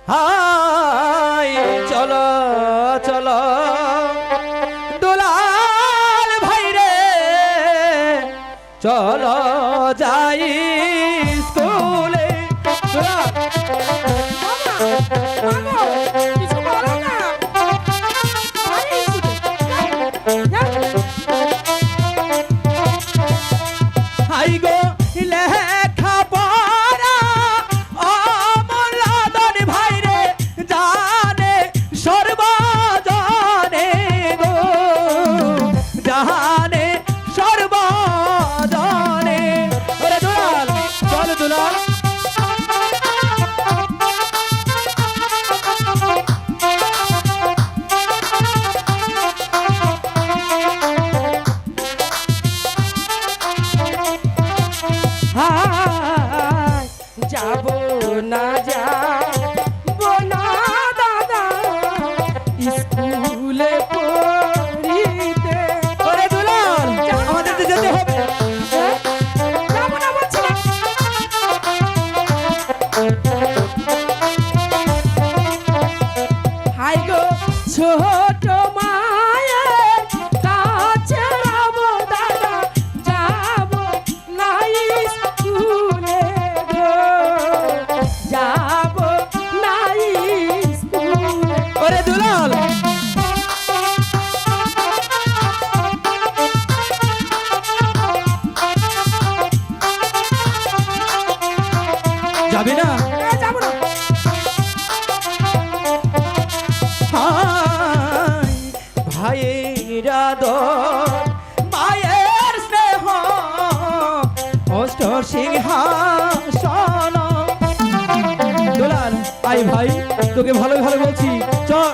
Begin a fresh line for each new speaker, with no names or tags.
High চলো চলো দুলাল ভাই রে চলো যাই স্কুলে
কিছু বলো না।
হাই গো লেখা পড়া অমলাদন ভাই রে জানে সর্বজনে গো জানে সর্বজনে ওরে দুলাল চল দুলাল
যাব না যাব না দাদা স্কুলে পড়িতে।
ওরে দুলাল আমাদের তো যেতে হবে
যাব না বলছি না। হাই গো ছোট মায়ের কাছে যাব দাদা যাব না স্কুলে গো যাব না স্কুলে।
ওরে দুলাল যাবি না
যাব না।
হাই ভাইয়ের আদর মায়ের স্নেহ অষ্ট সিংহাসন দুলাল আই ভাই তোকে ভালো ভালো বলছি চল